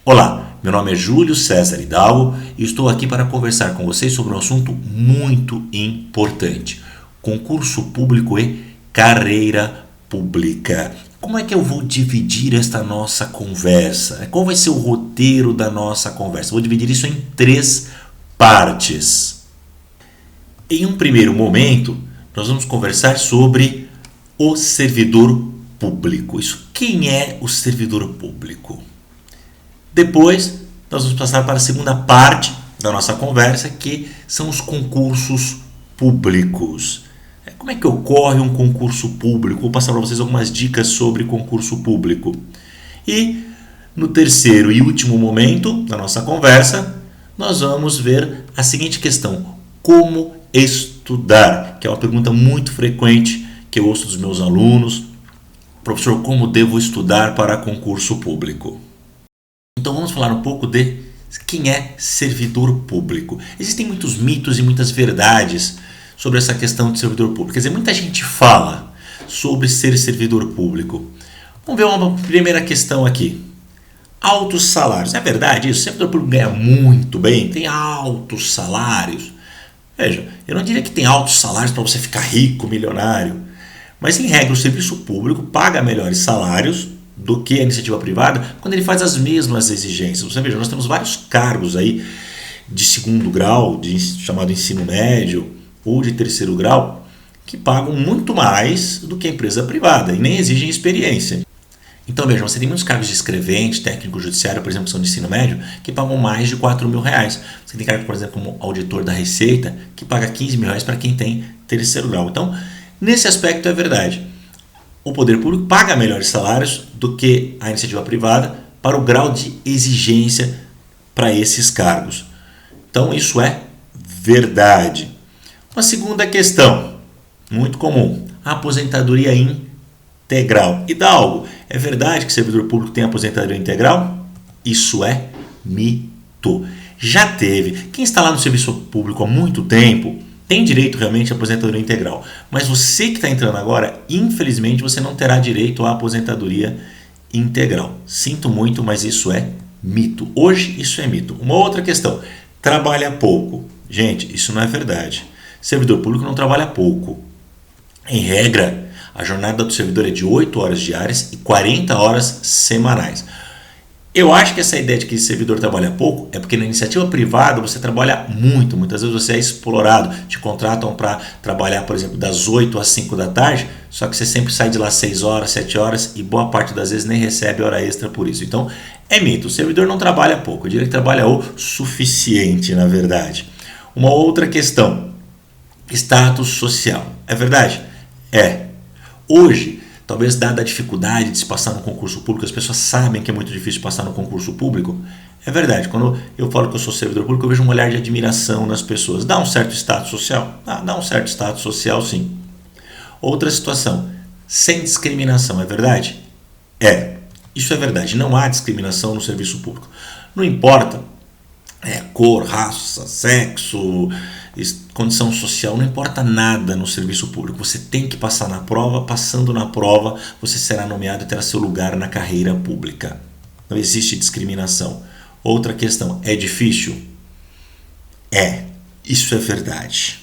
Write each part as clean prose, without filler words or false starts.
Olá, meu nome é Júlio César Hidalgo e estou aqui para conversar com vocês sobre um assunto muito importante: concurso público e carreira pública. Como é que eu vou dividir esta nossa conversa? Qual vai ser o roteiro da nossa conversa? Vou dividir isso em 3 partes. Em um primeiro momento, nós vamos conversar sobre o servidor público. Quem é o servidor público? Depois, nós vamos passar para a segunda parte da nossa conversa, que são os concursos públicos. Como é que ocorre um concurso público? Vou passar para vocês algumas dicas sobre concurso público. E, no terceiro e último momento da nossa conversa, nós vamos ver a seguinte questão: como estudar? Que é uma pergunta muito frequente que eu ouço dos meus alunos. Professor, como devo estudar para concurso público? Então vamos falar um pouco de quem é servidor público. Existem muitos mitos e muitas verdades sobre essa questão de servidor público. Quer dizer, muita gente fala sobre ser servidor público. Vamos ver uma primeira questão aqui. Altos salários. É verdade isso? O servidor público ganha muito bem, tem altos salários. Veja, eu não diria que tem altos salários para você ficar rico, milionário. Mas, em regra, o serviço público paga melhores salários do que a iniciativa privada quando ele faz as mesmas exigências. Você veja, nós temos vários cargos aí de segundo grau, chamado ensino médio, ou de terceiro grau, que pagam muito mais do que a empresa privada e nem exigem experiência. Então, veja, você tem muitos cargos de escrevente, técnico judiciário, por exemplo, que são de ensino médio, que pagam mais de R$ 4.000. Você tem cargo, por exemplo, como auditor da Receita, que paga R$ 15.000 para quem tem terceiro grau. Então, nesse aspecto é verdade. O poder público paga melhores salários do que a iniciativa privada para o grau de exigência para esses cargos. Então, isso é verdade. Uma segunda questão, muito comum: a aposentadoria integral. Hidalgo, é verdade que servidor público tem aposentadoria integral? Isso é mito. Já teve. Quem está lá no serviço público há muito tempo tem direito realmente à aposentadoria integral. Mas você que está entrando agora, infelizmente, você não terá direito à aposentadoria integral. Sinto muito, mas isso é mito. Hoje, isso é mito. Uma outra questão: trabalha pouco. Gente, isso não é verdade. Servidor público não trabalha pouco. Em regra, a jornada do servidor é de 8 horas diárias e 40 horas semanais. Eu acho que essa ideia de que o servidor trabalha pouco é porque na iniciativa privada você trabalha muito. Muitas vezes você é explorado. Te contratam para trabalhar, por exemplo, das 8 às 5 da tarde, só que você sempre sai de lá 6 horas, 7 horas e boa parte das vezes nem recebe hora extra por isso. Então, é mito. O servidor não trabalha pouco. Eu diria que trabalha o suficiente, na verdade. Uma outra questão: status social. É verdade? É. Hoje, talvez dada a dificuldade de se passar no concurso público, as pessoas sabem que é muito difícil passar no concurso público. É verdade, quando eu falo que eu sou servidor público, eu vejo um olhar de admiração nas pessoas. Dá um certo status social? Dá um certo status social, sim. Outra situação: sem discriminação. É verdade? É. Isso é verdade. Não há discriminação no serviço público. Não importa cor, raça, sexo, condição social, não importa nada no serviço público. Você tem que passar na prova. Passando na prova, você será nomeado e terá seu lugar na carreira pública. Não existe discriminação. Outra questão: é difícil? É. Isso é verdade.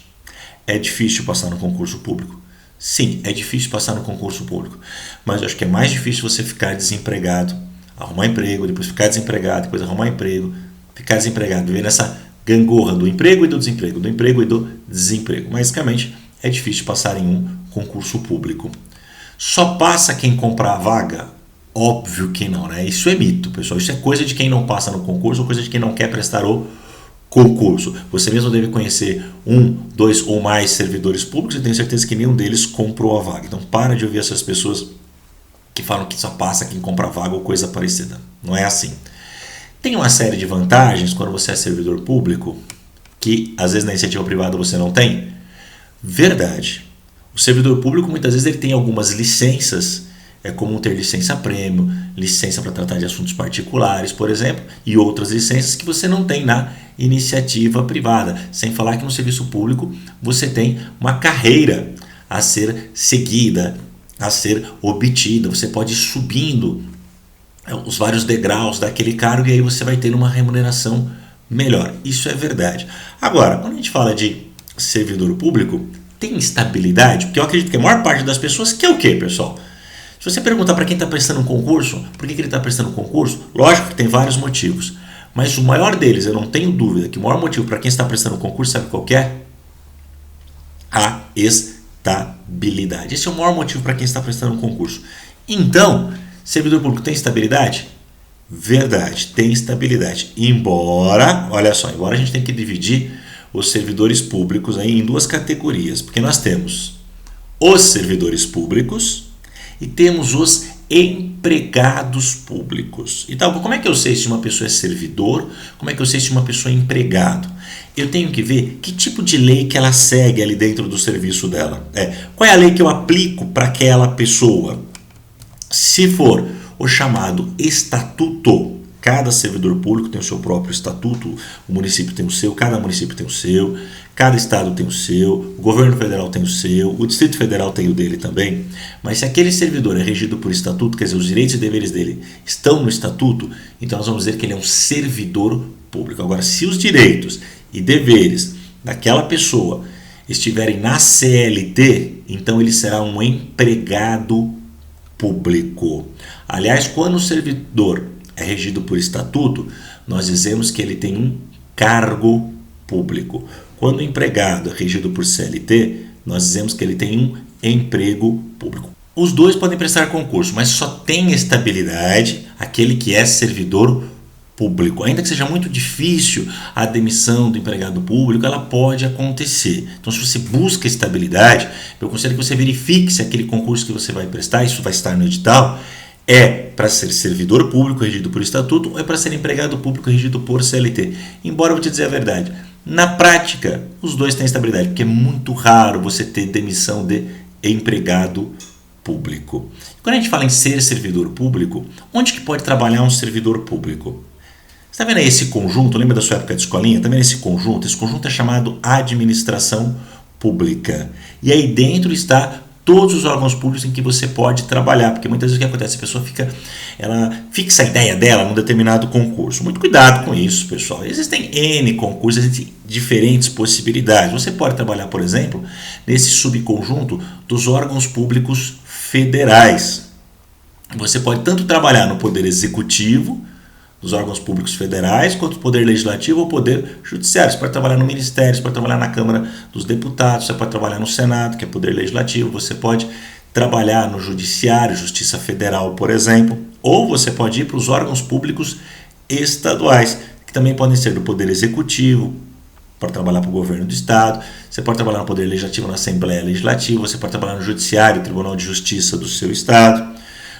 É difícil passar no concurso público? Sim, é difícil passar no concurso público. Mas eu acho que é mais difícil você ficar desempregado, arrumar emprego, depois ficar desempregado, depois arrumar emprego, ficar desempregado, viver nessa gangorra do emprego e do desemprego, do emprego e do desemprego. Basicamente, é difícil passar em um concurso público. Só passa quem comprar a vaga? Óbvio que não, né? Isso é mito, pessoal. Isso é coisa de quem não passa no concurso ou coisa de quem não quer prestar o concurso. Você mesmo deve conhecer 1, 2 ou mais servidores públicos e tenho certeza que nenhum deles comprou a vaga. Então, para de ouvir essas pessoas que falam que só passa quem compra a vaga ou coisa parecida. Não é assim. Tem uma série de vantagens quando você é servidor público que às vezes na iniciativa privada você não tem. Verdade. O servidor público muitas vezes ele tem algumas licenças. É comum ter licença-prêmio, licença para tratar de assuntos particulares, por exemplo, e outras licenças que você não tem na iniciativa privada. Sem falar que no serviço público você tem uma carreira a ser seguida, a ser obtida. Você pode ir subindo os vários degraus daquele cargo e aí você vai ter uma remuneração melhor. Isso é verdade. Agora, quando a gente fala de servidor público, tem estabilidade? Porque eu acredito que a maior parte das pessoas quer o quê, pessoal? Se você perguntar para quem está prestando um concurso, por que ele está prestando um concurso, lógico que tem vários motivos. Mas o maior deles, eu não tenho dúvida, que o maior motivo para quem está prestando um concurso, sabe qual que é? A estabilidade. Esse é o maior motivo para quem está prestando um concurso. Então, servidor público tem estabilidade? Verdade, tem estabilidade. Embora, olha só, embora a gente tenha que dividir os servidores públicos aí em duas categorias, porque nós temos os servidores públicos e temos os empregados públicos. Então, como é que eu sei se uma pessoa é servidor? Como é que eu sei se uma pessoa é empregado? Eu tenho que ver que tipo de lei que ela segue ali dentro do serviço dela. Qual é a lei que eu aplico para aquela pessoa? Se for o chamado estatuto, cada servidor público tem o seu próprio estatuto, o município tem o seu, cada município tem o seu, cada estado tem o seu, o governo federal tem o seu, o Distrito Federal tem o dele também. Mas se aquele servidor é regido por estatuto, quer dizer, os direitos e deveres dele estão no estatuto, então nós vamos dizer que ele é um servidor público. Agora, se os direitos e deveres daquela pessoa estiverem na CLT, então ele será um empregado público. Aliás, quando o servidor é regido por estatuto, nós dizemos que ele tem um cargo público. Quando o empregado é regido por CLT, nós dizemos que ele tem um emprego público. Os dois podem prestar concurso, mas só tem estabilidade aquele que é servidor público. Ainda que seja muito difícil a demissão do empregado público, ela pode acontecer. Então, se você busca estabilidade, eu aconselho que você verifique se aquele concurso que você vai prestar, isso vai estar no edital, é para ser servidor público regido por estatuto ou é para ser empregado público regido por CLT. Embora eu vou te dizer a verdade, na prática, os dois têm estabilidade, porque é muito raro você ter demissão de empregado público. Quando a gente fala em ser servidor público, onde que pode trabalhar um servidor público? Você está vendo aí esse conjunto? Lembra da sua época de escolinha? Está vendo esse conjunto? Esse conjunto é chamado administração pública. E aí dentro está todos os órgãos públicos em que você pode trabalhar, porque muitas vezes o que acontece? A pessoa ela fixa a ideia dela num determinado concurso. Muito cuidado com isso, pessoal. Existem N concursos, existem diferentes possibilidades. Você pode trabalhar, por exemplo, nesse subconjunto dos órgãos públicos federais. Você pode tanto trabalhar no Poder Executivo, dos órgãos públicos federais, quanto o Poder Legislativo ou Poder Judiciário. Você pode trabalhar no Ministério, você pode trabalhar na Câmara dos Deputados, você pode trabalhar no Senado, que é Poder Legislativo, você pode trabalhar no Judiciário, Justiça Federal, por exemplo, ou você pode ir para os órgãos públicos estaduais, que também podem ser do Poder Executivo, para trabalhar para o Governo do Estado, você pode trabalhar no Poder Legislativo, na Assembleia Legislativa, você pode trabalhar no Judiciário, Tribunal de Justiça do seu Estado,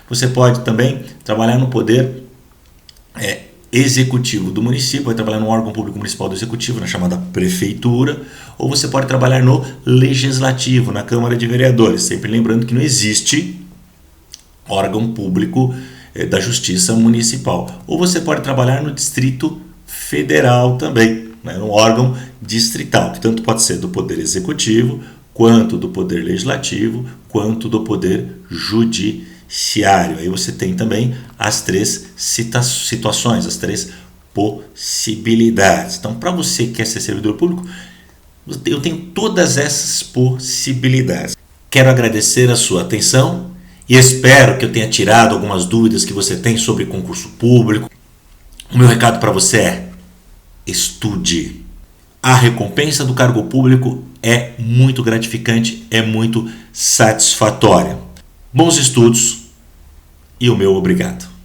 você pode também trabalhar no Poder Executivo do município, vai trabalhar no órgão público municipal do Executivo, na chamada Prefeitura, ou você pode trabalhar no Legislativo, na Câmara de Vereadores, sempre lembrando que não existe órgão público da Justiça Municipal, ou você pode trabalhar no Distrito Federal também, no órgão distrital, que tanto pode ser do Poder Executivo, quanto do Poder Legislativo, quanto do Poder Judiciário. Aí você tem também as três situações, as três possibilidades. Então, para você que quer ser servidor público, eu tenho todas essas possibilidades. Quero agradecer a sua atenção e espero que eu tenha tirado algumas dúvidas que você tem sobre concurso público. O meu recado para você é: estude. A recompensa do cargo público é muito gratificante, é muito satisfatória. Bons estudos e o meu obrigado.